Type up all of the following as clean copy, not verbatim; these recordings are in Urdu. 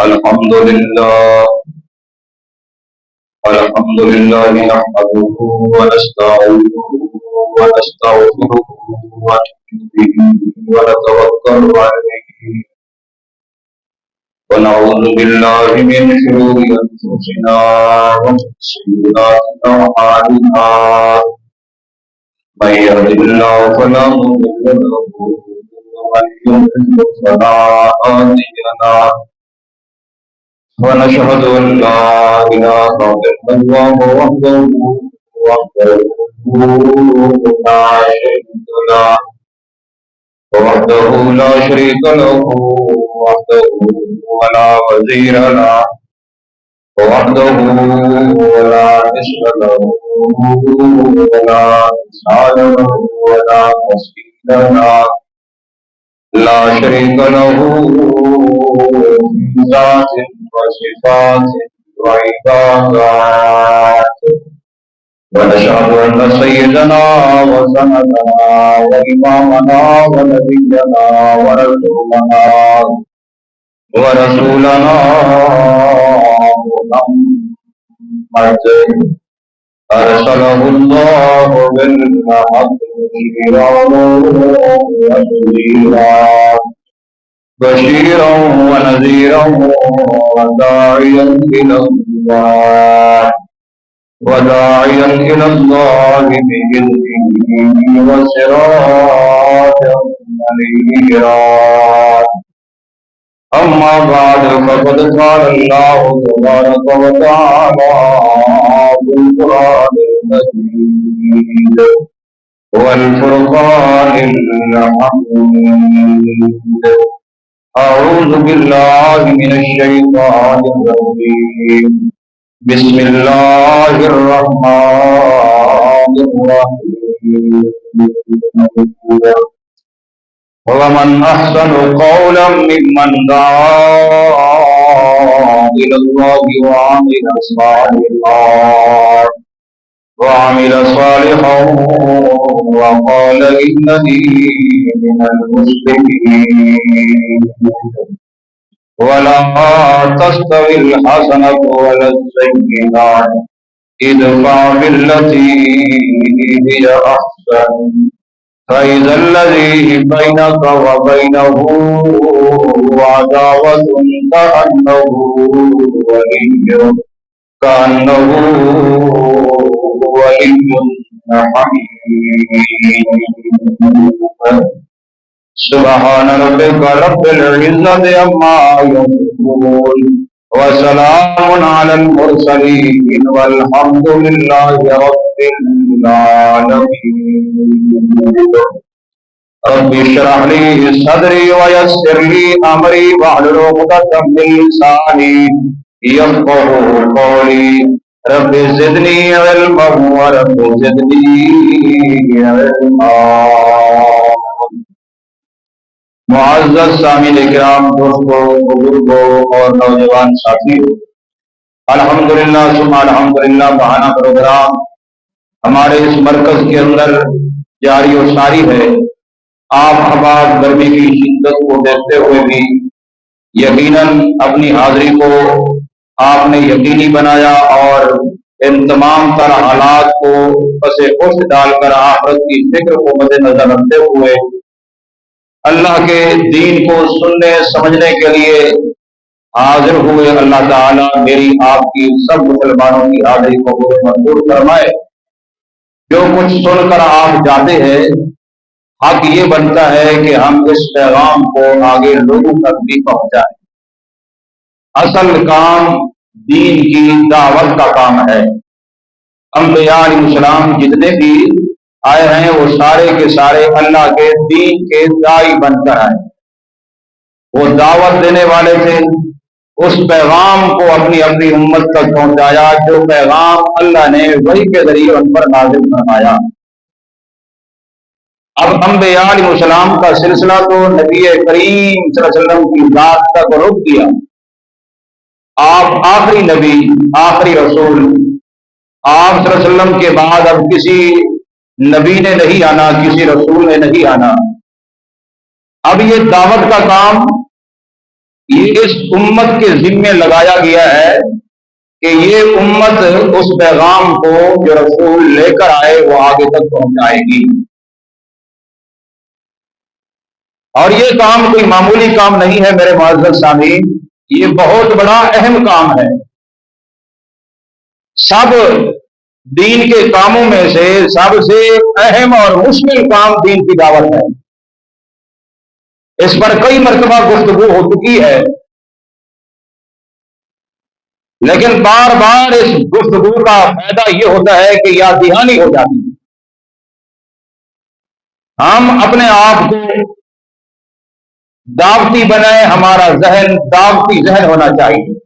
الحمد لله نحمده ونستعينه ونستغفره ونؤمن به ونتوكل عليه ونعوذ بالله من شرور أنفسنا ومن سيئات أعمالنا من يهد الله فلا مضل له ومن يضلل فلا هادي له ونشهد أن لا إله إلا الله وحده لا شريك له وحده ولا وزير له وحده ولا نصر له ولا مثال له ولا مثيل له لا شريك له في ذات وصفات وعبادات ونشهد أن سيدنا وسندنا وإمامنا ونبينا ورسولنا محمد أرسله الله بالحق بشيرا ونذيرا وداعيا إلى الله بإذنه وسراجا منيرا أما بعد فقد قال الله تبارك وتعالى في القرآن المجيد والفرقان الحميد أعوذ بالله من الشيطان الرجيم بسم الله الرحمن الرحيم ومن أحسن قولا ممن دعا إلى الله وعمل صالحا وقال إنني من المسلمين ولا تستوي الحسنة ولا السيئة ادفع بالتي هي أحسن فإذا الذي بينك وبينه عداوة كأنه ولي حميد سبحان ربك رب العزة عما يصفون وسلام على المرسلين والحمد لله رب العالمين رب اشرح لي صدري ويسر لي أمري واحلل عقدة من لساني يفقهوا قولي رب زدني علما ورب زدني علما معزز سامعین کرام، دوستوں، بزرگوں اور نوجوان ساتھیوں، الحمدللہ ثم الحمدللہ بہانہ پروگرام ہمارے اس مرکز کے اندر جاری و ساری ہے۔ آپ احباب گرمی کی شدت کو دیکھتے ہوئے بھی یقیناً اپنی حاضری کو آپ نے یقینی بنایا اور ان تمام تر حالات کو پس پشت ڈال کر آخرت کی فکر کو مد نظر رکھتے ہوئے اللہ کے دین کو سننے سمجھنے کے لیے حاضر ہوئے۔ اللہ تعالیٰ میری آپ کی سب مسلمانوں کی حاضری کو منظور فرمائے۔ جو کچھ سن کر آپ جاتے ہیں، حق یہ بنتا ہے کہ ہم اس پیغام کو آگے لوگوں تک بھی پہنچائیں۔ اصل کام دین کی دعوت کا کام ہے۔ انبیاء علیہ السلام جتنے بھی آئے ہیں وہ سارے کے سارے اللہ کے دین کے داعی بن کر آئے۔ وہ دعوت دینے والے تھے، اس پیغام کو اپنی اپنی امت تک پہنچایا جو پیغام اللہ نے وحی کے ذریعے ان پر نازل فرمایا۔ اب انبیاء علیہ السلام کا سلسلہ تو نبی کریم صلی اللہ علیہ وسلم کی ذات تک رک گیا۔ آپ آخری نبی، آخری رسول، آپ صلی اللہ علیہ وسلم کے بعد اب کسی نبی نے نہیں آنا، کسی رسول نے نہیں آنا۔ اب یہ دعوت کا کام یہ اس امت کے ذمے لگایا گیا ہے کہ یہ امت اس پیغام کو جو رسول لے کر آئے وہ آگے تک پہنچائے گی. اور یہ کام کوئی معمولی کام نہیں ہے میرے معزز سامعین، یہ بہت بڑا اہم کام ہے. سب دین کے کاموں میں سے سب سے اہم اور مشکل کام دین کی دعوت ہے. اس پر کئی مرتبہ گفتگو ہو چکی ہے، لیکن بار بار اس گفتگو کا فائدہ یہ ہوتا ہے کہ یاد دہانی ہو جاتی ہے. ہم اپنے آپ کو دعوتی بنائیں، ہمارا ذہن دعوتی ذہن ہونا چاہیے.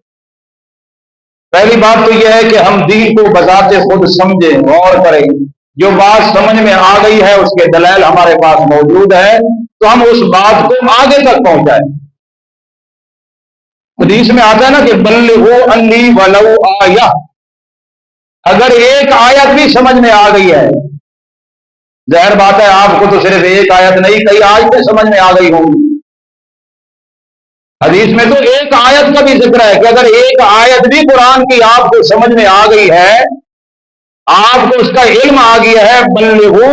پہلی بات تو یہ ہے کہ ہم دین کو بذات خود سمجھیں، غور کریں. جو بات سمجھ میں آ گئی ہے اس کے دلائل ہمارے پاس موجود ہے تو ہم اس بات کو آگے تک پہنچائیں. حدیث میں آتا ہے نا کہ بلغوا انی ولو آیہ، اگر ایک آیت بھی سمجھ میں آ گئی ہے، ظاہر بات ہے آپ کو تو صرف ایک آیت نہیں کئی آیتیں سمجھ میں آ گئی ہوں گی. حدیث میں تو ایک آیت کا بھی ذکر ہے کہ اگر ایک آیت بھی قرآن کی آپ کو سمجھ میں آ گئی ہے، آپ کو اس کا علم آ گیا ہے، بلغو،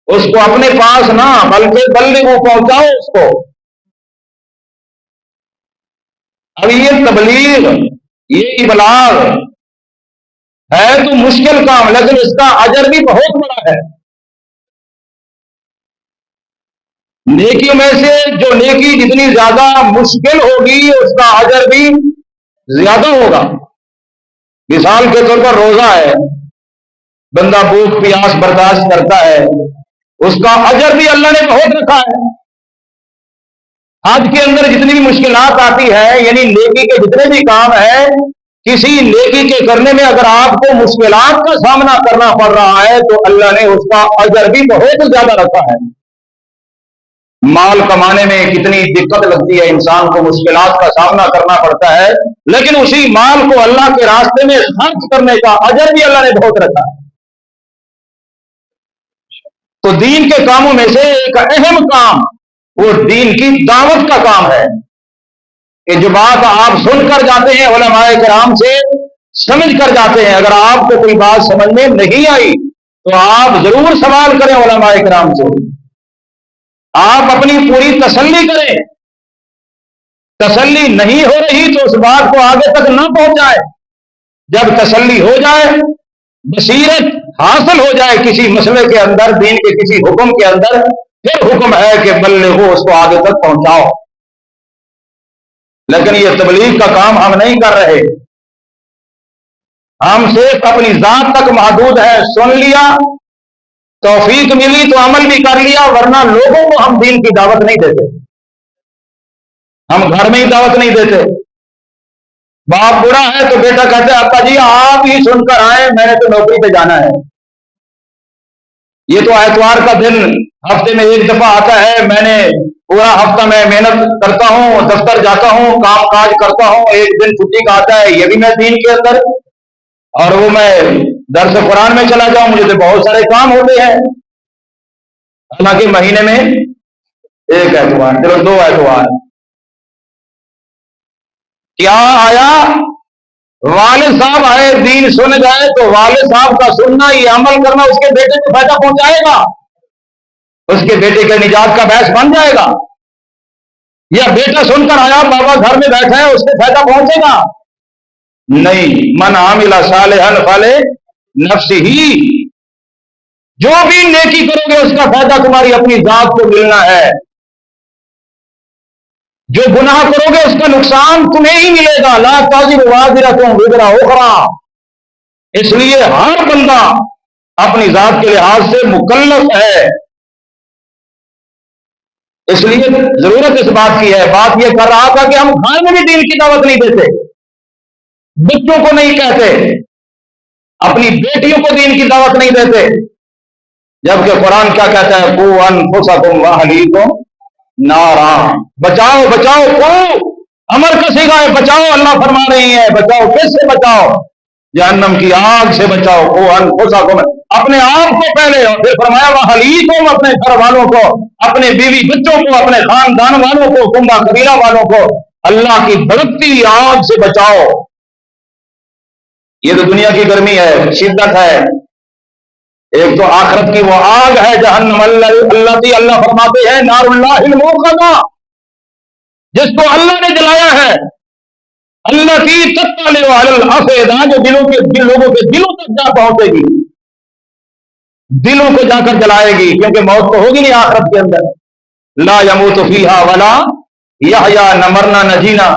اس کو اپنے پاس نہ بلکہ بلغو پہنچاؤ اس کو. اب یہ تبلیغ، یہ ابلاغ ہے تو مشکل کام، لیکن اس کا اجر بھی بہت بڑا ہے. نیکیوں میں سے جو نیکی جتنی زیادہ مشکل ہوگی اس کا اجر بھی زیادہ ہوگا. مثال کے طور پر روزہ ہے، بندہ بھوک پیاس برداشت کرتا ہے، اس کا اجر بھی اللہ نے بہت رکھا ہے. آج کے اندر جتنی بھی مشکلات آتی ہے، یعنی نیکی کے جتنے بھی کام ہیں، کسی نیکی کے کرنے میں اگر آپ کو مشکلات کا سامنا کرنا پڑ رہا ہے تو اللہ نے اس کا اجر بھی بہت زیادہ رکھا ہے. مال کمانے میں کتنی دقت لگتی ہے، انسان کو مشکلات کا سامنا کرنا پڑتا ہے، لیکن اسی مال کو اللہ کے راستے میں خرچ کرنے کا اجر بھی اللہ نے بہت رکھا ہے. تو دین کے کاموں میں سے ایک اہم کام وہ دین کی دعوت کا کام ہے کہ جو بات آپ سن کر جاتے ہیں علماء کرام سے، سمجھ کر جاتے ہیں، اگر آپ کو کوئی بات سمجھ میں نہیں آئی تو آپ ضرور سوال کریں علماء کرام سے. آپ اپنی پوری تسلی کریں. تسلی نہیں ہو رہی تو اس بات کو آگے تک نہ پہنچائے. جب تسلی ہو جائے، بصیرت حاصل ہو جائے کسی مسئلے کے اندر، دین کے کسی حکم کے اندر، پھر حکم ہے کہ بلغو، اس کو آگے تک پہنچاؤ. لیکن یہ تبلیغ کا کام ہم نہیں کر رہے، ہم صرف اپنی ذات تک محدود ہے. سن لیا، توفیق ملی تو عمل بھی کر لیا، ورنہ لوگوں کو ہم دین کی دعوت نہیں دیتے. ہم گھر میں ہی دعوت نہیں دیتے. باپ بوڑھا ہے تو بیٹا کہتا ہے ابا جی آپ ہی سن کر آئے، میں نے تو نوکری پہ جانا ہے. یہ تو اتوار کا دن ہفتے میں ایک دفعہ آتا ہے، میں نے پورا ہفتہ میں محنت کرتا ہوں، دفتر جاتا ہوں، کام کاج کرتا ہوں، ایک دن چھٹی کا آتا ہے، یہ بھی میں دین کے اندر، اور وہ میں درس قرآن میں چلا جاؤں، مجھے تو بہت سارے کام ہوتے ہیں. حالانکہ مہینے میں ایک اتوار، چلو 2 اتوار. کیا آیا؟ والد صاحب آئے، دین سن جائے تو والد صاحب کا سننا، یہ عمل کرنا اس کے بیٹے کو فائدہ پہنچائے گا، اس کے بیٹے کے نجات کا باعث بن جائے گا. یا بیٹا سن کر آیا، بابا گھر میں بیٹھا ہے، اس سے فائدہ پہنچے گا؟ نہیں. من عامل صالحا فلنفسہ، جو بھی نیکی کرو گے اس کا فائدہ تمہاری اپنی ذات کو ملنا ہے. جو گناہ کرو گے اس کا نقصان تمہیں ہی ملے گا. لا تزر وازرۃ وزر اخری. اس لیے ہر بندہ اپنی ذات کے لحاظ سے مکلف ہے. اس لیے ضرورت اس بات کی ہے. بات یہ کر رہا تھا کہ ہم گھر میں بھی دین کی دعوت نہیں دیتے، بچوں کو نہیں کہتے، اپنی بیٹیوں کو دین کی دعوت نہیں دیتے، جبکہ قرآن کیا کہتا ہے؟ قوا انفسکم واہلیکم نارا. بچاؤ بچاؤ، کو امر کا صیغہ ہے، بچاؤ. اللہ فرما رہی ہے بچاؤ. کس سے بچاؤ؟ جہنم کی آگ سے بچاؤ. قوا انفسکم، اپنے آپ کو پہلے، اور پھر فرمایا واہلیکم، اپنے گھر والوں کو، اپنے بیوی بچوں کو، اپنے خاندان والوں کو، کنبہ قبیلہ والوں کو. اللہ کی بھڑکتی آگ سے بچاؤ. یہ تو دنیا کی گرمی ہے، شدت ہے. ایک تو آخرت کی وہ آگ ہے جہنم، اللہ فرماتے ہیں نار اللہ الموقدہ، جس کو اللہ نے جلایا ہے. اللہ کی تطلع علی الافئدہ، جو لوگوں کے دلوں تک جا پہنچے گی، دلوں کو جا کر جلائے گی، کیونکہ موت تو ہوگی نہیں آخرت کے اندر. لا یموت فیہا ولا یحییٰ، نہ مرنا نہ جینا.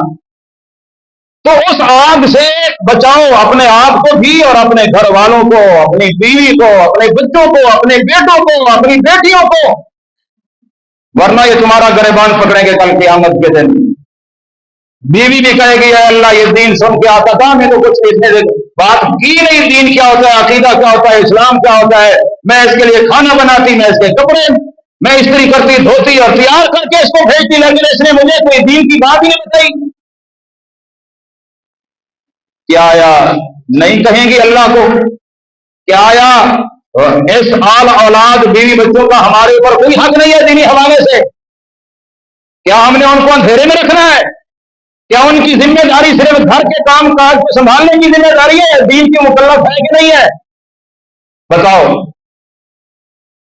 تو اس آگ سے بچاؤ اپنے آپ کو بھی اور اپنے گھر والوں کو، اپنی بیوی کو، اپنے بچوں کو، اپنے بیٹوں کو، اپنی بیٹیوں کو، ورنہ یہ تمہارا گریبان پکڑیں گے کل قیامت کے دن. بیوی بھی کہے گی اے اللہ یہ دین سن کے آتا تھا، میں تو کچھ بات کی نہیں، دین کیا ہوتا ہے، عقیدہ کیا ہوتا ہے، اسلام کیا ہوتا ہے. میں اس کے لیے کھانا بناتی، میں اس کے کپڑے میں استری کرتی، دھوتی اور تیار کر کے اس کو بھیجتی، لیکن اس نے مجھے کوئی دین کی بات ہی نہیں بتائی. کیا آیا نہیں کہیں گی اللہ کو؟ کیا آیا اس آل اولاد بیوی بچوں کا ہمارے اوپر کوئی حق نہیں ہے دینی حوالے سے؟ کیا ہم نے ان کو اندھیرے میں رکھنا ہے؟ کیا ان کی ذمہ داری صرف گھر کے کام کاج کو سنبھالنے کی ذمہ داری ہے؟ دین کی مکلف ہے کہ نہیں ہے؟ بتاؤ،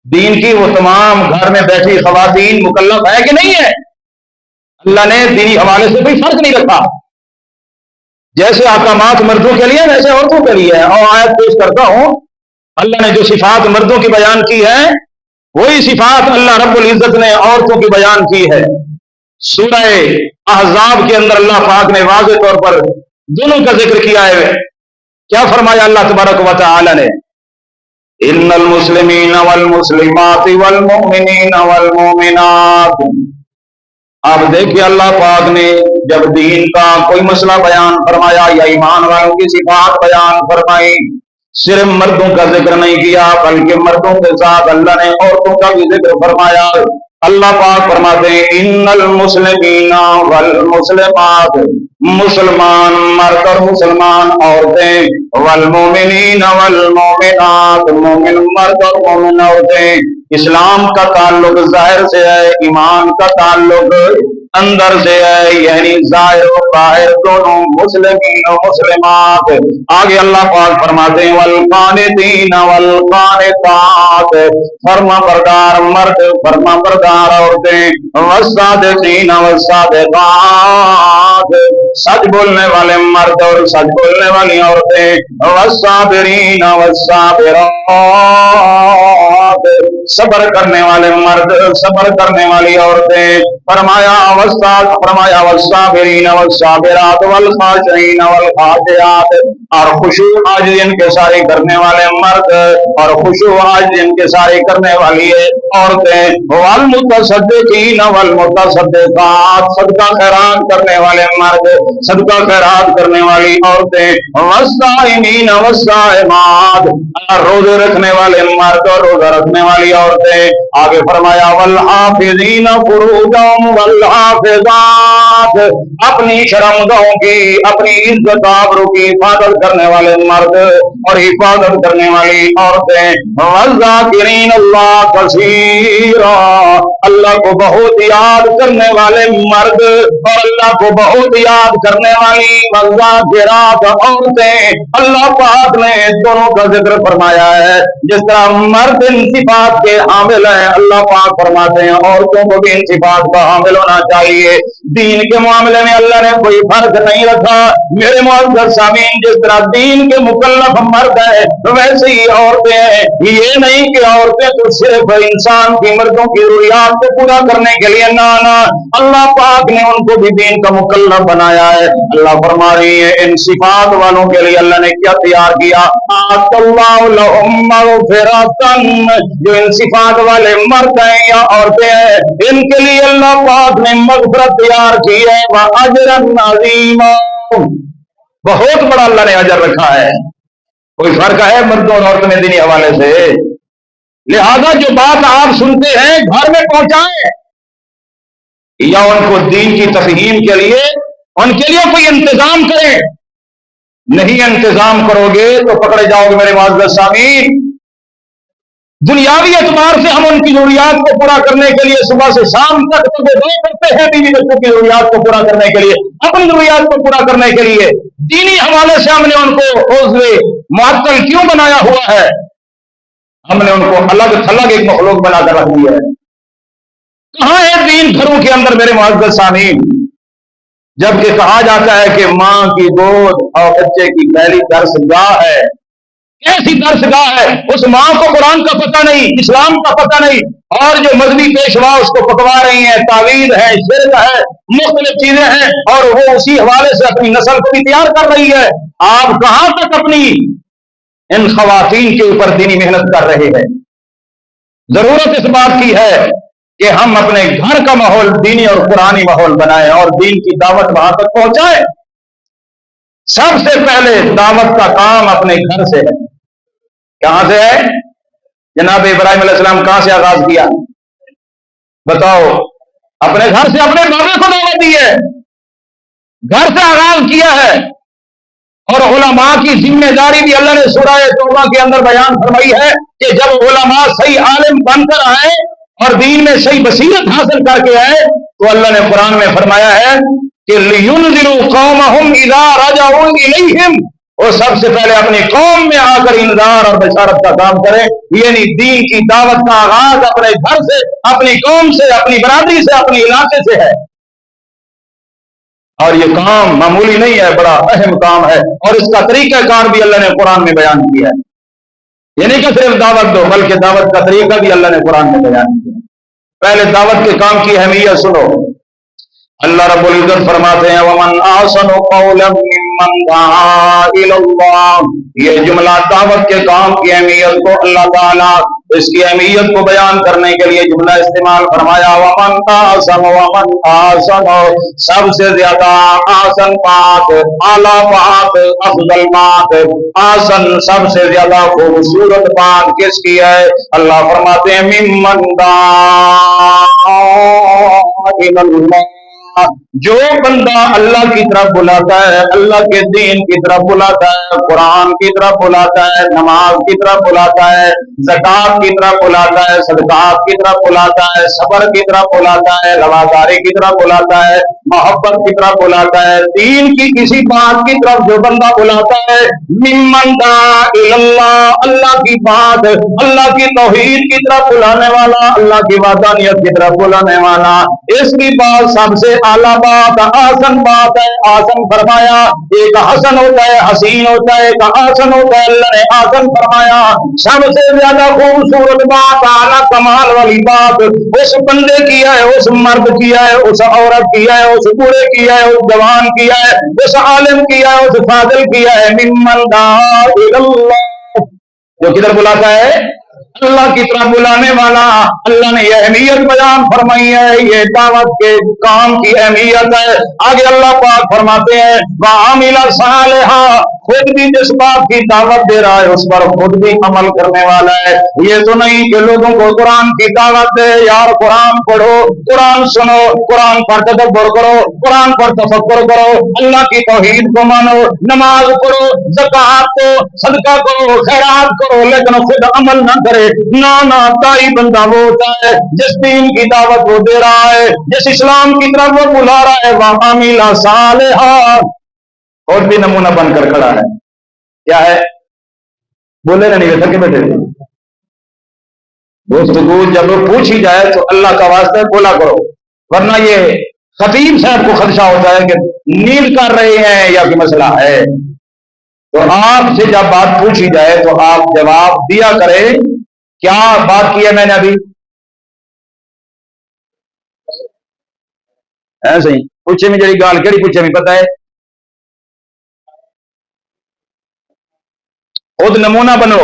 دین کی وہ تمام گھر میں بیٹھی خواتین مکلف ہے کہ نہیں ہے؟ اللہ نے دینی حوالے سے کوئی فرق نہیں رکھا. جیسے احکامات مردوں کے لیے ویسے عورتوں کے لیے. اور آیت پیش کرتا ہوں، اللہ نے جو صفات مردوں کی بیان کی ہے وہی صفات اللہ رب العزت نے عورتوں کی بیان کی ہے. سورہ احزاب کے اندر اللہ پاک نے واضح طور پر دونوں کا ذکر کیا ہے. کیا فرمایا اللہ تبارک و تعالی نے؟ ان المسلمین والمسلمات والمؤمنین والمؤمنات. آپ دیکھیے اللہ پاک نے جب دین کا کوئی مسئلہ بیان فرمایا یا ایمان والوں کی صفات بیان فرمائی، صرف مردوں کا ذکر نہیں کیا بلکہ مردوں کے ساتھ اللہ نے عورتوں کا بھی ذکر فرمایا. اللہ پاک فرماتے ہیں ان المسلمین والمسلمات، مسلمان مرد اور مسلمان عورتیں، والمومنین والمومنات، مومن مرد اور مومن عورتیں. اسلام کا تعلق ظاہر سے ہے، ایمان کا تعلق اندر سے ہے، یعنی ظاہر و باہر دونوں، مسلمین و مسلمات. آگے اللہ پاک فرماتے ہیں والقانتین والقانتات، فرما بردار مرد، فرما بردار عورتیں، والصادقین والصادقات، سچ بولنے والے مرد اور سچ بولنے والی عورتیں، والصابرین والصابرات، صبر کرنے والے مرد، صبر کرنے والی عورتیں. فرمایا والصابرین والصابرات والخاشعین والخاشعات، اور خشوع عاجزی انکساری کرنے والے مرد اور خشوع عاجزی انکساری کرنے والی عورتیں. والمتصدقین والمتصدقات، صدقہ خیرات کرنے والے مرد، صدقہ خیرات کرنے والی عورتیں. والصائمین والصائمات، روزے رکھنے والے مرد اور روزہ رکھنے والی عورتیں. آگے فرمایا والحافظین فروجهم والحافظات، اپنی شرمگاہوں کی، اپنی عزت آبرو کی حفاظت کرنے والے مرد اور حفاظت کرنے والی عورتیں. والذاکرین اللہ کثیرا، اللہ کو بہت یاد کرنے والے مرد اور اللہ کو بہت یاد کرنے والی والذاکرات عورتیں. اللہ پاک نے دونوں کا ذکر فرمایا ہے. جس طرح مرد ان صفات کے حامل ہیں، اللہ پاک فرماتے ہیں عورتوں کو بھی ان صفات کا حامل ہونا چاہیے. دین کے معاملے میں اللہ نے کوئی فرق نہیں رکھا. میرے معزز سامعین، جس طرح دین کے مکلف مرد ہے ویسے ہی عورتیں ہیں. یہ نہیں کہ عورتیں تو صرف انسان کی، مردوں کی ضروریات کو پورا کرنے کے لیے، نہ اللہ پاک نے ان کو بھی دین کا مکلف بنایا ہے. اللہ فرما رہی ہے ان صفات والوں کے لیے اللہ نے کیا تیار کیا؟ آت اللہ لہم مغفرۃ، جو ان صفات والے مرد ہیں یا عورتیں ہیں ان کے لیے اللہ پاک نے مغفرت تیار کی ہے. وَأَجْرًا عَظِيمًا، بہت بڑا اللہ نے اجر رکھا ہے. کوئی فرق ہے مردوں اور عورتوں میں دینی حوالے سے؟ لہذا جو بات آپ سنتے ہیں گھر میں پہنچائیں، یا ان کو دین کی تفہیم کے لیے ان کے لیے کوئی انتظام کریں. نہیں انتظام کرو گے تو پکڑے جاؤ گے میرے معزز سامعین. دنیاوی اعتبار سے ہم ان کی ضروریات کو پورا کرنے کے لیے صبح سے شام تک تو دعا کرتے ہیں بیوی بچوں کی ضروریات کو پورا کرنے کے لیے، اپنی ضروریات کو پورا کرنے کے لیے دینی حوالے سے ہم نے ان کو عضو معطل کیوں بنایا ہوا ہے؟ ہم نے ان کو الگ تھلگ ایک مخلوق بنا کر رکھ دیا ہے۔ کہاں ہے دین گھروں کے اندر میرے معزز سامعین؟ جبکہ کہا جاتا ہے کہ ماں کی گود اور بچے کی پہلی درس گاہ ہے۔ کیسی درس گاہ ہے؟ اس ماں کو قرآن کا پتہ نہیں، اسلام کا پتہ نہیں، اور جو مذہبی پیشوا اس کو پکوا رہی ہیں، تعویذ ہے، شرک ہے، مختلف چیزیں ہیں، اور وہ اسی حوالے سے اپنی نسل کو بھی تیار کر رہی ہے۔ آپ کہاں تک اپنی ان خواتین کے اوپر دینی محنت کر رہے ہیں؟ ضرورت اس بات کی ہے کہ ہم اپنے گھر کا ماحول دینی اور قرآنی ماحول بنائیں اور دین کی دعوت وہاں تک پہنچائیں۔ سب سے پہلے دعوت کا کام اپنے گھر سے ہے۔ کہاں سے ہے؟ جناب ابراہیم علیہ السلام کہاں سے آغاز کیا؟ بتاؤ، اپنے گھر سے اپنے بابے کو دعوت دی ہے، گھر سے آغاز کیا ہے۔ اور علماء کی ذمہ داری بھی اللہ نے سورہ توبہ کے اندر بیان فرمائی ہے کہ جب علماء صحیح عالم بن کر آئے اور دین میں صحیح بصیرت حاصل کر کے آئے تو اللہ نے قرآن میں فرمایا ہے کہ لِيُنذِرُوا قَوْمَهُمْ إِذَا رَجَعُوا إِلَيْهِمْ، وہ سب سے پہلے اپنی قوم میں آ کر انذار اور بشارت کا کام کرے، یعنی دین کی دعوت کا آغاز اپنے گھر سے، اپنی قوم سے، اپنی برادری سے، اپنی علاقے سے ہے۔ اور یہ کام معمولی نہیں ہے، بڑا اہم کام ہے، اور اس کا طریقہ کار بھی اللہ نے قرآن میں بیان کیا ہے۔ یہ نہیں کہ صرف دعوت دو، بلکہ دعوت کا طریقہ بھی اللہ نے قرآن میں بیان کیا ہے۔ پہلے دعوت کے کام کی اہمیت سنو۔ اللہ رب العزت فرماتے ہیں وَمَنْ أَحْسَنُ قَوْلًا مِّمَّنْ دَعَا إِلَى اللَّهِ، یہ جملہ دعوت کے کام کی اہمیت کو اللہ تعالیٰ اس کی اہمیت کو بیان کرنے کے لیے جملہ استعمال فرمایا وَمَنْ أَحْسَنُ، سب سے زیادہ آسن پاک، اعلیٰ پاک، افضل پاک، آسن سب سے زیادہ خوبصورت پاک کس کی ہے؟ اللہ فرماتے ہیں مِّمَّنْ دَعَا إِلَى اللَّهِ، جو بندہ اللہ کی طرف بلاتا ہے، اللہ کے دین کی طرف بلاتا ہے، قرآن کی طرف بلاتا ہے، نماز کی طرف بلاتا ہے، زکوٰۃ کی طرف بلاتا ہے، صدقات کی طرف بلاتا ہے، صبر کی طرف بلاتا ہے، رواداری کی طرف بلاتا ہے، محبت کی طرف بلاتا ہے، دین کی کسی بات کی طرف جو بندہ بلاتا ہے، ممن دعا الی اللہ، اللہ کی بات، اللہ کی توحید کی طرف بلانے والا، اللہ کی وحدانیت کی طرف بلانے والا، اس کی بات سب سے اعلیٰ بات، آسن بات ہے۔ آسن فرمایا، ایک حسن ہوتا ہے، حسین ہوتا ہے، ایک آسن ہوتا ہے، اللہ نے آسن فرمایا سب سے زیادہ خوبصورت بات، اعلیٰ کمال والی بات اس بندے کی ہے، اس مرد کی ہے، اس عورت کی ہے، اس بوڑھے کی ہے، اس جوان کی ہے، اس عالم کی ہے، اس فاضل کی ہے، ممن دعا الی اللہ، جو کدھر بلاتا ہے؟ اللہ کی طرف بلانے والا۔ اللہ نے یہ اہمیت بیان فرمائی ہے، یہ دعوت کے کام کی اہمیت ہے۔ آگے اللہ پاک فرماتے ہیں وَعَمِلَ صَالِحًا، خود بھی جس بات کی دعوت دے رہا ہے اس پر خود بھی عمل کرنے والا ہے۔ یہ تو نہیں کہ لوگوں کو قرآن کی دعوت دے، یار قرآن پڑھو، قرآن سنو، قرآن پر تدبر کرو، قرآن پر تفکر کرو، اللہ کی توحید کو مانو، نماز پڑھو، زکوٰۃ دو، صدقہ کرو، خیرات کرو، لیکن خود عمل نہ کرے۔ نہ تائی بندہ وہ ہوتا ہے جس دین کی دعوت وہ دے رہا ہے، جس اسلام کی طرف وہ بلا رہا ہے، وَعَمِلَ صَالِحًا، اور بھی نمونہ بن کر کھڑا ہے۔ کیا ہے؟ بولے نہ نہیں تھکے بیٹھے گفتگو جب پوچھی جائے تو اللہ کا واسطہ بولا کرو، ورنہ یہ خطیب صاحب کو خدشہ ہوتا ہے کہ نیند کر رہے ہیں یا کوئی مسئلہ ہے۔ تو آپ سے جب بات پوچھی جائے تو آپ جواب دیا کریں۔ کیا بات کی ہے میں نے ابھی؟ ایسے ہی پوچھے میں جڑی گال کہڑی پوچھے میں پتہ ہے؟ خود نمونہ بنو،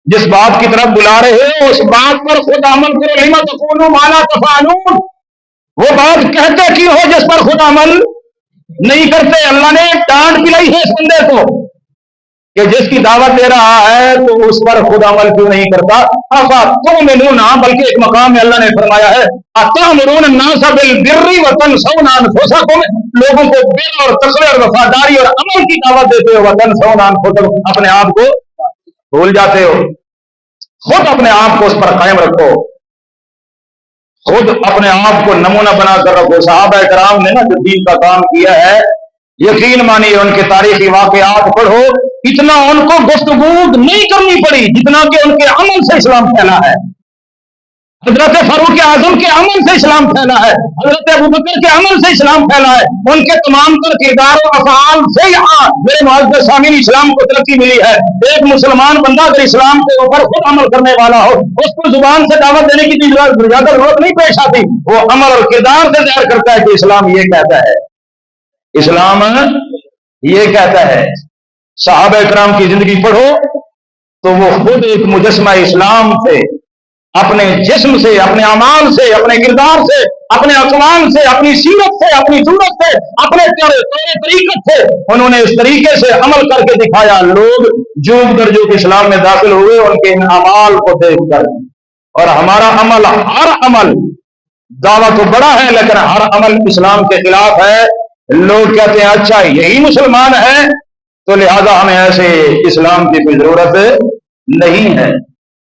جس بات کی طرف بلا رہے ہو اس بات پر خود عمل کرو۔ لِمَ تَقُولُونَ مَا لَا تَفْعَلُونَ، وہ بات کہتے کیوں ہو جس پر خود عمل نہیں کرتے؟ اللہ نے ڈانٹ پلائی ہے اس بندے کو کہ جس کی دعوت دے رہا ہے تو اس پر خود عمل کیوں نہیں کرتا؟ تؤمنون، بلکہ ایک مقام میں اللہ نے فرمایا ہے اتأمرون الناس بالبر وتنسون انفسکم، لوگوں کو بر اور تقوی اور وفاداری اور عمل کی دعوت دیتے ہو، وتنسون انفسکم، اپنے آپ کو بھول جاتے ہو۔ خود اپنے آپ کو اس پر قائم رکھو، خود اپنے آپ کو نمونہ بنا کر رکھو۔ صحابہ کرام نے نا جو دین کا کام کیا ہے، یقین مانیے ان کے تاریخی واقعات پڑھو، اتنا ان کو گفتگو نہیں کرنی پڑی جتنا کہ ان کے عمل سے اسلام پھیلا ہے۔ حضرت فاروق اعظم کے عمل سے اسلام پھیلا ہے، حضرت ابوبکر کے عمل سے اسلام پھیلا ہے، ان کے تمام تر کردار و افعال سے یہاں میرے معزز سامعین اسلام کو ترقی ملی ہے۔ ایک مسلمان بندہ اگر اسلام کے اوپر خود عمل کرنے والا ہو، اس کو زبان سے دعوت دینے کی زیادہ ضرورت نہیں پیش آتی، وہ عمل اور کردار سے ظاہر کرتا ہے کہ اسلام یہ کہتا ہے، اسلام یہ کہتا ہے۔ صحابہ کرام کی زندگی پڑھو تو وہ خود ایک مجسمہ اسلام تھے، اپنے جسم سے، اپنے اعمال سے، اپنے کردار سے، اپنے اقوال سے، اپنی سیرت سے، اپنی صورت سے، اپنے طریقت سے انہوں نے اس طریقے سے عمل کر کے دکھایا۔ لوگ جوگ در جوگ اسلام میں داخل ہوئے ان کے ان اعمال کو دیکھ کر۔ اور ہمارا عمل، ہر عمل دعویٰ تو بڑا ہے لیکن ہر عمل اسلام کے خلاف ہے۔ لوگ کہتے ہیں اچھا یہی مسلمان ہے تو لہذا ہمیں ایسے اسلام کی کوئی ضرورت نہیں ہے،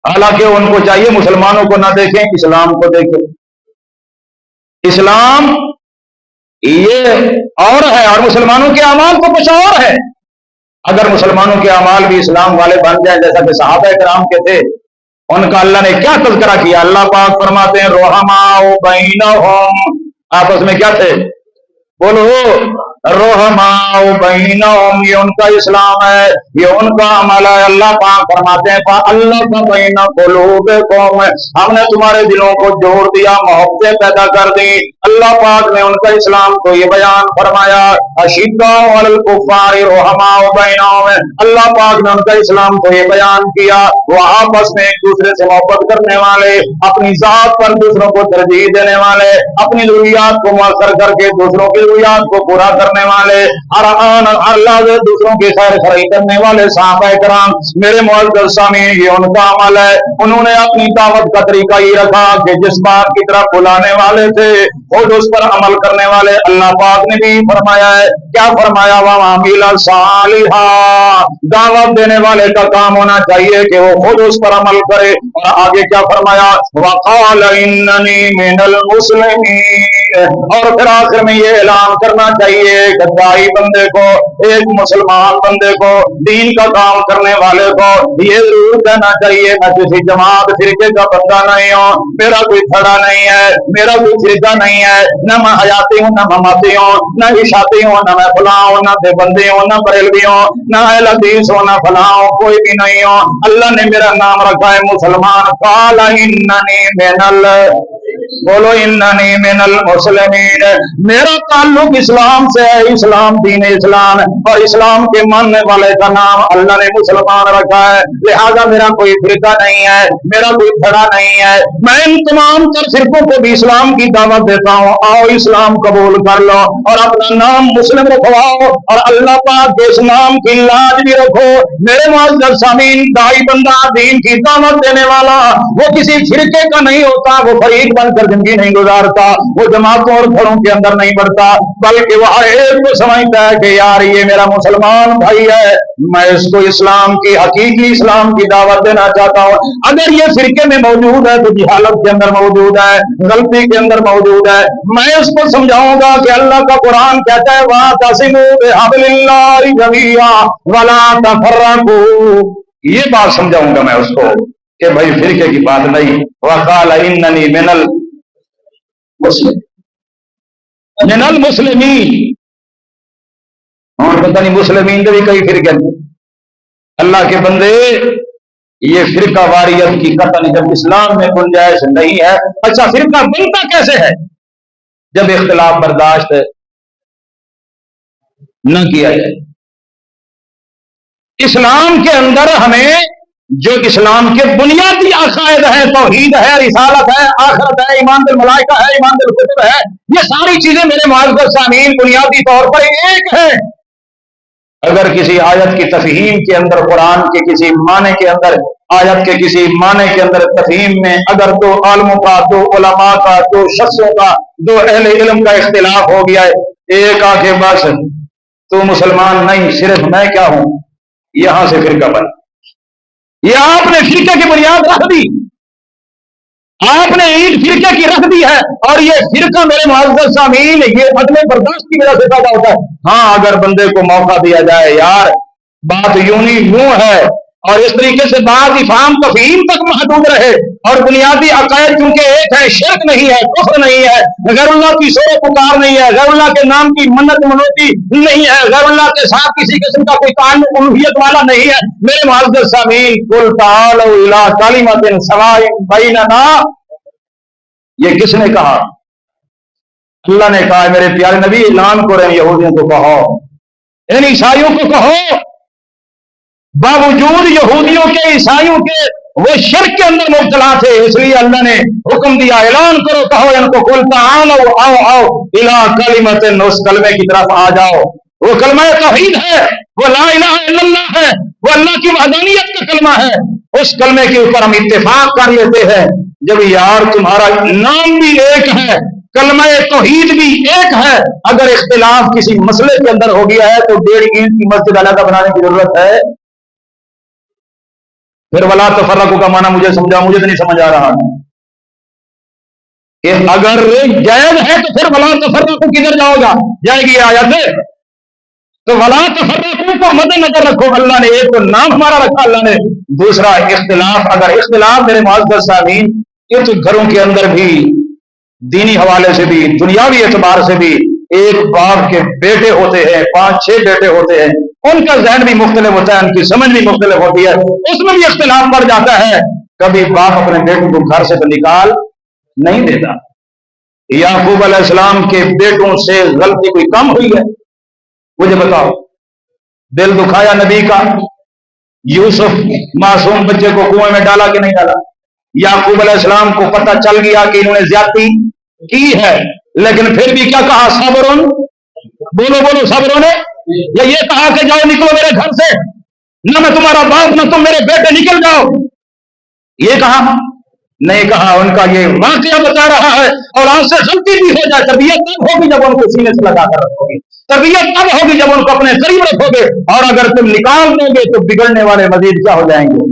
حالانکہ ان کو چاہیے مسلمانوں کو نہ دیکھیں، اسلام کو دیکھیں۔ اسلام یہ اور ہے اور مسلمانوں کے اعمال تو کچھ اور ہے۔ اگر مسلمانوں کے اعمال بھی اسلام والے بن جائیں جیسا کہ صحابہ کرام کے تھے، ان کا اللہ نے کیا تذکرہ کیا؟ اللہ پاک فرماتے ہیں رحماء بینہم، آپس میں کیا تھے؟ بولو رحماء بینہم، یہ ان کا اسلام ہے، یہ ان کا عمل ہے۔ اللہ پاک فرماتے ہیں فَأَلَّفَ بَيْنَ قُلُوبِكُمْ، ہم نے تمہارے دلوں کو جوڑ دیا، محبتیں پیدا کر دی۔ اللہ پاک نے ان کا اسلام تو یہ بیان فرمایا أَشِدَّاءُ عَلَى الْكُفَّارِ رُحَمَاءُ بَيْنَهُمْ، اللہ پاک نے ان کا اسلام تو یہ بیان کیا وہ آپس میں ایک دوسرے سے محبت کرنے والے، اپنی ذات پر دوسروں کو ترجیح دینے والے، اپنی ضروریات کو مؤثر کر کے دوسروں کی ضروریات کو پورا کرنے والے، ہر آن ہر لحظے دوسروں کی خیر خواہی کرنے والے صحابہ کرام میرے معزز سامعین، یہ ان کا عمل ہے۔ انہوں نے اپنی دعوت کا طریقہ یہ رکھا کہ جس بات کی طرف بلانے والے تھے خود اس پر عمل کرنے والے۔ اللہ پاک نے بھی فرمایا ہے، کیا فرمایا؟ وَعَمِلَ صَالِحًا، دعوت دینے والے کا کام ہونا چاہیے کہ وہ خود اس پر عمل کرے۔ اور آگے کیا فرمایا؟ وَقَالَ إِنَّنِي مِنَ الْمُسْلِمِينَ، اور پھر آخر میں یہ اعلان کرنا چاہیے کہ داعی بندے کو، ایک مسلمان بندے کو، دین کا کام کرنے والے کو یہ ضرور کہنا چاہیے میں کسی جماعت فرقے کا بندہ نہیں ہوں، میرا کوئی کھڑا نہیں ہے، میرا کوئی فرقہ نہیں ہے، نہ میں حیاتی ہوں نہ مماتی ہوں، نہ عشاتی ہوں نہ میں فلاں ہوں، نہ دیوبندی ہوں نہ بریلوی ہوں، نہ اہل حدیث ہوں نہ فلاں ہوں، کوئی بھی نہیں ہوں۔ اللہ نے میرا نام رکھا ہے مسلمان۔ قال اننی من بولو اننی من المسلمین، میرا تعلق اسلام سے ہے، اسلام دین اسلام، اور اسلام کے ماننے والے کا نام اللہ نے مسلمان رکھا ہے، لہذا میرا کوئی فرقہ نہیں ہے، میرا کوئی کھڑا نہیں ہے۔ میں ان تمام تر فرقوں کو بھی اسلام کی دعوت دیتا ہوں، آؤ اسلام قبول کر لو اور اپنا نام مسلم رکھواؤ اور اللہ پاک کے اس نام کی لاج بھی رکھو۔ میرے معزز سامعین، داعی بندہ دین کی دعوت دینے والا وہ کسی فرقے کا نہیں ہوتا، وہ فریق بن کر زندگی نہیں گزارتا، وہ جماعتوں اور گھروں کے اندر نہیں بڑھتا، بلکہ وہ ہر ایک کو سمجھتا ہے کہ یار یہ میرا مسلمان بھائی ہے، میں اس کو اسلام کی، حقیقی اسلام کی دعوت دینا چاہتا ہوں۔ اگر یہ فرقے میں موجود ہے تو جہالت کے اندر موجود ہے، غلطی کے اندر موجود ہے، میں اس کو سمجھاؤں گا کہ اللہ کا قرآن کہتا ہے وَاعْتَصِمُوا بِحَبْلِ اللَّهِ جَمِيعًا وَلَا تَفَرَّقُوا، یہ بات سمجھاؤں گا میں اس کو کہ بھائی فرقے کی بات نہیں۔ وَقَالَ إِنَّنِي مِنَ المسلمین، اور پتہ نہیں مسلمین بھی کئی فرقے ہیں۔ اللہ کے بندے یہ فرقہ واریت کی قطعاً جب اسلام میں گنجائش نہیں ہے۔ اچھا فرقہ بنتا کیسے ہے؟ جب اختلاف برداشت نہ کیا جائے۔ اسلام کے اندر ہمیں جو اسلام کے بنیادی عقائد ہیں، توحید ہے، رسالت ہے، آخرت ہے، ایمان بالملائکہ ہے، ایمان بالکتب ہے، یہ ساری چیزیں میرے معزز سامعین بنیادی طور پر ایک ہے۔ اگر کسی آیت کی تفہیم کے اندر، قرآن کے کسی معنی کے اندر، آیت کے کسی معنی کے اندر تفہیم میں اگر دو عالموں کا، دو علماء کا، دو شخصوں کا، دو اہل علم کا اختلاف ہو گیا ہے، ایک آ کے بس تو مسلمان نہیں صرف میں کیا ہوں، یہاں سے فرقہ بن یہ آپ نے فرقے کی بنیاد رکھ دی، آپ نے عید فرقے کی رکھ دی ہے، اور یہ فرقہ میرے معزز سامعین یہ عدم برداشت کی وجہ سے پیدا ہوتا ہے۔ ہاں اگر بندے کو موقع دیا جائے، یار بات یوں ہے، اور اس طریقے سے بات افہام تفہیم تک محدود رہے، اور بنیادی عقائد کیونکہ ایک ہے، شرک نہیں ہے، کفر نہیں ہے، غیر اللہ کی سور پکار نہیں ہے، غیر اللہ کے نام کی منت منوتی نہیں ہے، غیر اللہ کے ساتھ کسی قسم کا کوئی تعلق الوہیت والا نہیں ہے۔ میرے معزز سامعین، قل تعالوا الی کلمۃ سواء بیننا، یہ کس نے کہا؟ اللہ نے کہا۔ میرے پیارے نبی اعلان کریں، یہودیوں کو کہو، ان عیسائیوں کو کہو، باوجود یہودیوں کے عیسائیوں کے وہ شرک کے اندر مبتلا تھے، اس لیے اللہ نے حکم دیا، اعلان کرو، کہو ان کو، قل تعالوا آؤ الی کلمۃ، اس کلمے کی طرف آ جاؤ۔ وہ کلمہ توحید ہے، وہ لا الہ الا اللہ ہے، وہ اللہ کی وحدانیت کا کلمہ ہے۔ اس کلمے کے اوپر ہم اتفاق کر لیتے ہیں۔ جب یار تمہارا نام بھی ایک ہے، کلمہ توحید بھی ایک ہے، اگر اختلاف کسی مسئلے کے اندر ہو گیا ہے تو 1.5 اینٹ کی مسجد علیحدہ بنانے کی ضرورت ہے؟ پھر ولا تفرقوا کا معنی مجھے سمجھا، مجھے تو نہیں سمجھ آ رہا کہ اگر جائز ہے تو پھر ولا تفرقوا کدھر جاؤ گا؟ جائے گی آیت ہے تو ولا تفرقوا کو مد نظر رکھو۔ اللہ نے ایک تو نام ہمارا رکھا، اللہ نے دوسرا اختلاف۔ اگر اختلاف میرے معزز سامعین، یہ تو گھروں کے اندر بھی، دینی حوالے سے بھی، دنیاوی اعتبار سے بھی، ایک باپ کے بیٹے ہوتے ہیں، 5-6 بیٹے ہوتے ہیں، ان کا ذہن بھی مختلف ہوتا ہے، ان کی سمجھ بھی مختلف ہوتی ہے، اس میں بھی اختلاف پڑ جاتا ہے۔ کبھی باپ اپنے بیٹوں کو گھر سے تو نکال نہیں دیتا۔ یعقوب علیہ السلام کے بیٹوں سے غلطی کوئی کم ہوئی ہے؟ مجھے بتاؤ۔ دل دکھایا نبی کا؟ یوسف معصوم بچے کو کنویں میں ڈالا کہ نہیں ڈالا؟ یعقوب علیہ السلام کو پتہ چل گیا کہ انہوں نے زیادتی کی ہے، لیکن پھر بھی کیا کہا؟ صبرن، بولو صبروں نے، یا یہ کہا کہ جاؤ نکلو میرے گھر سے، نہ میں تمہارا باپ نہ تم میرے بیٹے، نکل جاؤ، یہ کہا؟ نہیں کہا۔ ان کا یہ واقعہ بتا رہا ہے، اور آج سے غلطی بھی ہو جائے، تربیت تب ہوگی جب ان کو سینے سے لگا کر رکھو گے، تربیت تب ہوگی جب ان کو اپنے قریب رکھو گے، اور اگر تم نکال دو گے تو بگڑنے والے مزید کیا ہو جائیں گے؟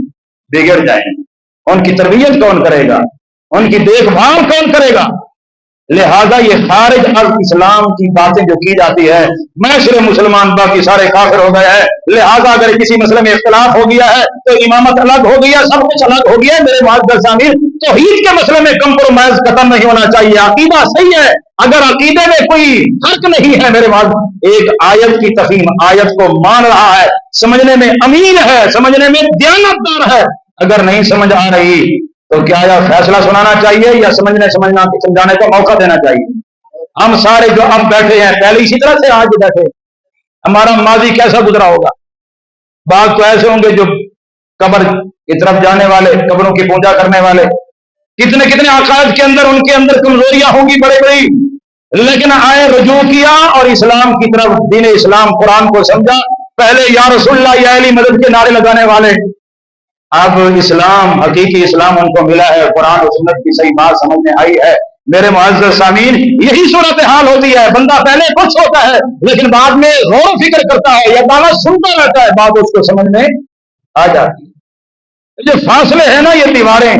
بگڑ جائیں گے۔ ان کی تربیت کون کرے گا؟ ان کی دیکھ بھال کون کرے گا؟ لہذا یہ خارج از اسلام کی باتیں جو کی جاتی ہے، میں صرف مسلمان باقی سارے کافر ہو گئے ہیں، لہذا اگر کسی مسئلے میں اختلاف ہو گیا ہے تو امامت الگ ہو گیا، سب کچھ الگ ہو گیا ہے۔ میرے معزز سامعین، توحید کے مسئلے میں کمپرومائز ختم نہیں ہونا چاہیے، عقیدہ صحیح ہے، اگر عقیدے میں کوئی فرق نہیں ہے، میرے معزز ایک آیت کی تفہیم، آیت کو مان رہا ہے، سمجھنے میں امین ہے، سمجھنے میں دیانتدار ہے، اگر نہیں سمجھ آ رہی تو کیا فیصلہ سنانا چاہیے یا سمجھنا سمجھانے کا موقع دینا چاہیے؟ ہم سارے جو اب بیٹھے ہیں، پہلے اسی طرح سے آج بیٹھے، ہمارا ماضی کیسا گزرا ہوگا؟ بعض تو ایسے ہوں گے جو قبر کی طرف جانے والے، قبروں کی پوجا کرنے والے، کتنے عقائد کے اندر، ان کے اندر کمزوریاں ہوں گی بڑی بڑی، لیکن آئے رجوع کیا اور اسلام کی طرف، دین اسلام، قرآن کو سمجھا۔ پہلے یا رسول اللہ، یا علی مدد کے نعرے لگانے والے، اب اسلام، حقیقی اسلام ان کو ملا ہے، قرآن و سنت کی صحیح بات سمجھ میں آئی ہے۔ میرے معزز سامعین، یہی صورتحال ہوتی ہے، بندہ پہلے کچھ ہوتا ہے لیکن بعد میں غور و فکر کرتا ہے یا دعوت سنتا رہتا ہے، بات اس کو سمجھ میں آ جاتی ہے۔ جو فاصلے ہیں نا، یہ دیواریں،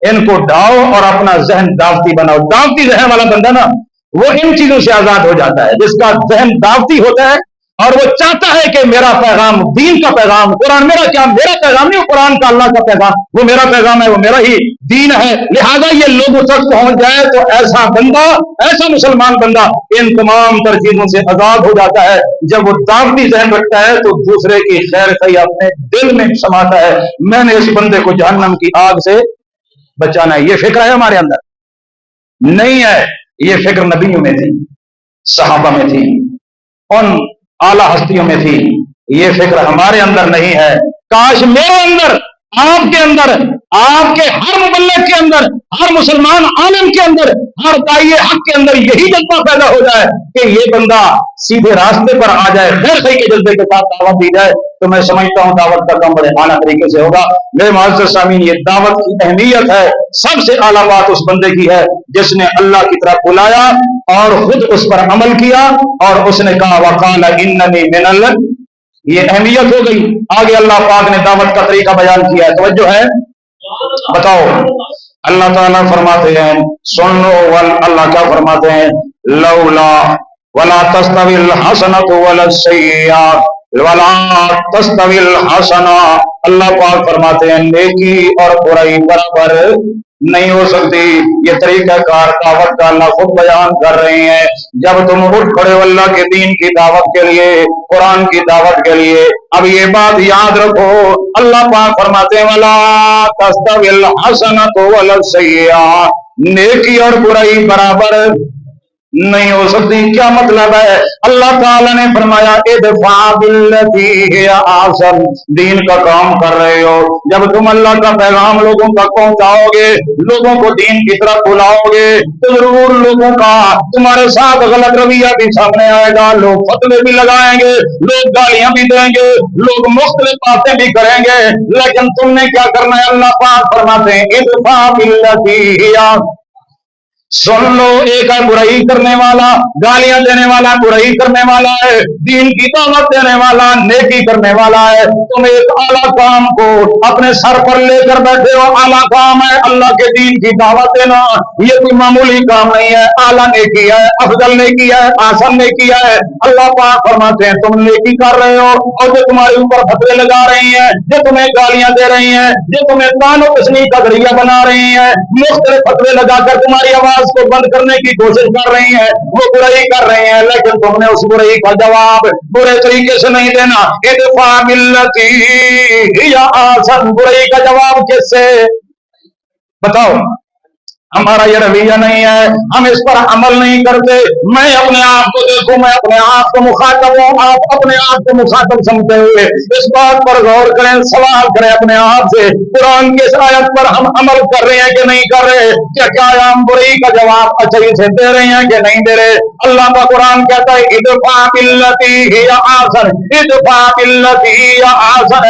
ان کو ڈھاؤ اور اپنا ذہن دعوتی بناؤ۔ دعوتی ذہن والا بندہ نا، وہ ان چیزوں سے آزاد ہو جاتا ہے۔ جس کا ذہن دعوتی ہوتا ہے اور وہ چاہتا ہے کہ میرا پیغام، دین کا پیغام، قرآن، میرا پیغام نہیں، قرآن کا، اللہ کا پیغام، وہ میرا پیغام ہے، وہ میرا ہی دین ہے، لہذا یہ لوگوں تک پہنچ جائے تو ایسا بندہ، ایسا مسلمان بندہ ان تمام تر چیزوں سے آزاد ہو جاتا ہے۔ جب وہ دعوتی ذہن رکھتا ہے تو دوسرے کی خیر خواہی اپنے دل میں سماتا ہے، میں نے اس بندے کو جہنم کی آگ سے بچانا ہے۔ یہ فکر ہے ہمارے اندر؟ نہیں ہے۔ یہ فکر نبیوں میں تھی، صحابہ میں تھی، ان اعلیٰ ہستیوں میں تھی، یہ فکر ہمارے اندر نہیں ہے۔ کاش میرے اندر، آپ کے اندر، آپ کے ہر مبلغ کے اندر، ہر مسلمان عالم کے اندر، ہر داعی حق کے اندر یہی جذبہ پیدا ہو جائے کہ یہ بندہ سیدھے راستے پر آ جائے، خیر خواہی کے جذبے کے ساتھ دعوت دی جائے، تو میں سمجھتا ہوں دعوت کا کام بڑے اعلیٰ طریقے سے ہوگا۔ میرے معزز سامعین، یہ دعوت کی اہمیت ہے، سب سے اعلیٰ بات اس بندے کی ہے جس نے اللہ کی طرف بلایا اور خود اس پر عمل کیا، اور اس نے کہا وقال اننی من یہ اہمیت ہو گئی. آگے اللہ پاک نے دعوت کا طریقہ بیان کیا ہے, توجہ ہے, بتاؤ. اللہ تعالیٰ فرماتے ہیں, سن لو, اللہ کیا فرماتے ہیں, لولا ولا تستوی الحسنۃ ولا السیئۃ ولا تستوی الحسنہ. اللہ پاک فرماتے ہیں نیکی اور برائی برابر نہیں ہو سکتی. یہ طریقہ کار دعوت کا اللہ خود بیان کر رہے ہیں. جب تم اٹھ کھڑے ہو اللہ کے دین کی دعوت کے لیے, قرآن کی دعوت کے لیے, اب یہ بات یاد رکھو, اللہ پاک فرماتے ہیں ولا تستوی الحسنۃ ولا السیئۃ, نیکی اور برائی برابر نہیں ہو سکتی. کیا مطلب ہے؟ اللہ تعالیٰ نے فرمایا ادفع بالتی ہی احسن. دین کا کام کر رہے ہو, جب تم اللہ کا پیغام لوگوں تک پہنچاؤ گے, لوگوں کو دین کی طرف بلاؤ گے, تو ضرور لوگوں کا تمہارے ساتھ غلط رویہ بھی سامنے آئے گا. لوگ فتوے بھی لگائیں گے, لوگ گالیاں بھی دیں گے, لوگ مختلف باتیں بھی کریں گے, لیکن تم نے کیا کرنا ہے؟ اللہ پاک فرماتے ہیں ادفع بالتی ہی. سن لو, ایک ہے برائی کرنے والا, گالیاں دینے والا, برائی کرنے والا ہے, دین کی دعوت دینے والا, نیکی کرنے والا ہے. تم ایک اعلیٰ کام کو اپنے سر پر لے کر بیٹھے ہو, اعلیٰ کام ہے اللہ کے دین کی دعوت دینا. یہ کوئی معمولی کام نہیں ہے, اعلیٰ نیکی ہے, افضل نیکی ہے, آسان نیکی ہے. اللہ پاک فرماتے ہیں تم نیکی کر رہے ہو, اور جو تمہارے اوپر فتوے لگا رہی ہیں, جو تمہیں گالیاں دے رہی ہیں, جو تمہیں تان و تشنیع کا ذریعہ بنا رہی ہیں, مختلف فتوے لگا کر تمہاری آواز کو بند کرنے کی کوشش کر رہی ہیں, وہ برائی کر رہے ہیں, لیکن تم نے اس برائی کا جواب برے طریقے سے نہیں دینا. ادفع بالتی ہی احسن, برائی کا جواب کس سے؟ بتاؤ. ہمارا یہ رویہ نہیں ہے, ہم اس پر عمل نہیں کرتے. میں اپنے آپ کو دیکھوں, میں اپنے آپ کو مخاطب ہوں, آپ اپنے آپ کو مخاطب سمجھتے ہوئے اس بات پر غور کریں, سوال کریں اپنے آپ سے, قرآن کی اس آیت پر ہم عمل کر رہے ہیں کہ نہیں کر رہے؟ کیا ہم برائی کا جواب اچھے سے دے رہے ہیں کہ نہیں دے رہے؟ اللہ کا قرآن کہتا ہے ادفع بالتی ہی احسن, ادفع بالتی ہی احسن,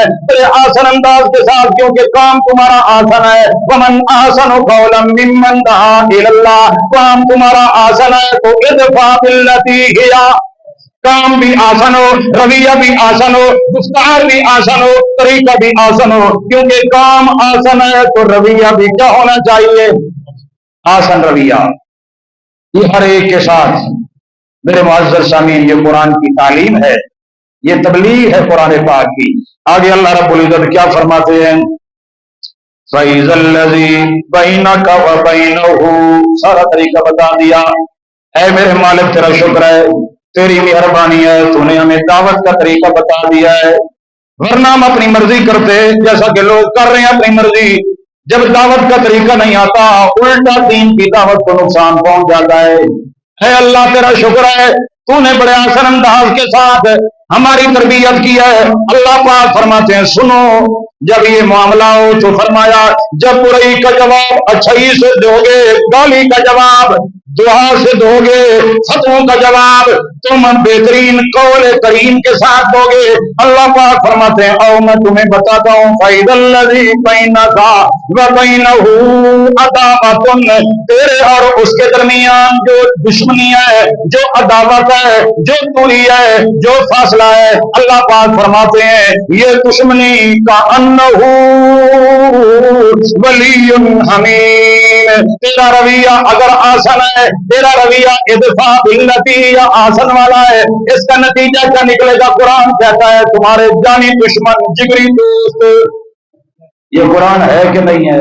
آسن انداز کے ساتھ, کیونکہ کام تمہارا آسن ہے. ومن احسن قولا ممن دعا الی اللہ, کام تمہارا آسن ہے تو ادفع بالتی ہی, کام بھی آسان ہو, رویہ بھی آسان ہو, گفتار بھی آسان ہو, طریقہ بھی آسان ہو. کیونکہ کام آسان ہے تو رویہ بھی کیا ہونا چاہیے؟ آسان رویہ. یہ ہر ایک کے ساتھ میرے معزز سامعین یہ قرآن کی تعلیم ہے, یہ تبلیغ ہے قرآن پاک کی. آگے اللہ رب العزت کیا فرماتے ہیں؟ فَإِذَا الَّذِي بَيْنَكَ وَبَيْنَهُ, سارا طریقہ بتا دیا. اے میرے مالک تیرا شکر ہے, تیری مہربانی ہے, تو نے ہمیں دعوت کا طریقہ بتا دیا ہے. ورنہ ہم اپنی مرضی کرتے جیسا کہ لوگ کر رہے ہیں اپنی مرضی. جب دعوت کا طریقہ نہیں آتا, الٹا دین کی دعوت کو نقصان پہنچ جاتا ہے. اے اللہ تیرا شکر ہے, تو نے بڑے آسان انداز کے ساتھ ہماری تربیت کی ہے. اللہ پاک فرماتے ہیں سنو, جب یہ معاملہ ہو تو فرمایا جب برائی کا جواب اچھائی سے دو گے, گالی کا جواب دعا سے دو گے, فتووں کا جواب تم بہترین قول کریم کے ساتھ دو گے. اللہ پاک فرماتے ہیں او میں تمہیں بتاتا ہوں فَإِذَا الَّذِي بَيْنَكَ وَبَيْنَهُ عَدَاوَةٌ, تیرے اور اس کے درمیان جو دشمنی ہے, جو عداوت ہے, جو دوری ہے, جو فاصلہ ہے, اللہ پاک فرماتے ہیں یہ دشمنی کا انہو ولی حمیم. تیرا رویہ اگر آسان ہے, تیرا رویہ ادفع بالتی یا آسن والا ہے, اس کا نتیجہ کیا نکلے گا؟ قرآن کہتا ہے تمہارے جانی دشمن, جگری دوست. یہ قرآن ہے کہ نہیں ہے؟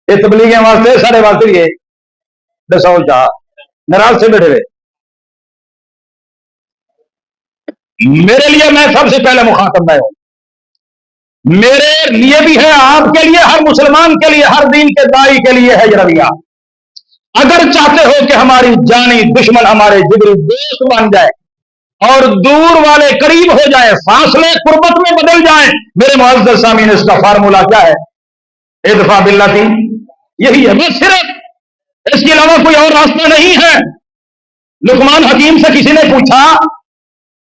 یہ تبلیغیں واسطے سارے واسطے یہ دسو چاہ ناراض سے بیٹھے ہوئے. میرے لیے میں سب سے پہلے مخاطب میں ہوں, میرے لیے بھی ہے, آپ کے لیے, ہر مسلمان کے لیے, ہر دین کے دائی کے لیے ہے یہ رویہ. اگر چاہتے ہو کہ ہماری جانی دشمن ہمارے جگری دوست بن جائے اور دور والے قریب ہو جائے, فاصلے قربت میں بدل جائیں, میرے معزز سامعین اس کا فارمولا کیا ہے؟ ادفع بالتی, یہی ہے بس, صرف اس کے علاوہ کوئی اور راستہ نہیں ہے. لقمان حکیم سے کسی نے پوچھا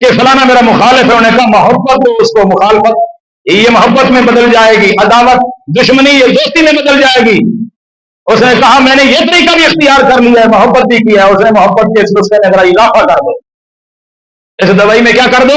کہ فلانا میرا مخالف ہے, انہوں نے کہا محبت تو اس کو مخالفت, یہ محبت میں بدل جائے گی, عداوت دشمنی یہ دوستی میں بدل جائے گی. اس نے کہا میں نے یہ طریقہ بھی اختیار کر لیا ہے, محبت بھی کیا ہے. اس نے محبت کے اس نسخے میں ذرا اضافہ کر دو, اس دوائی میں کیا کر دو؟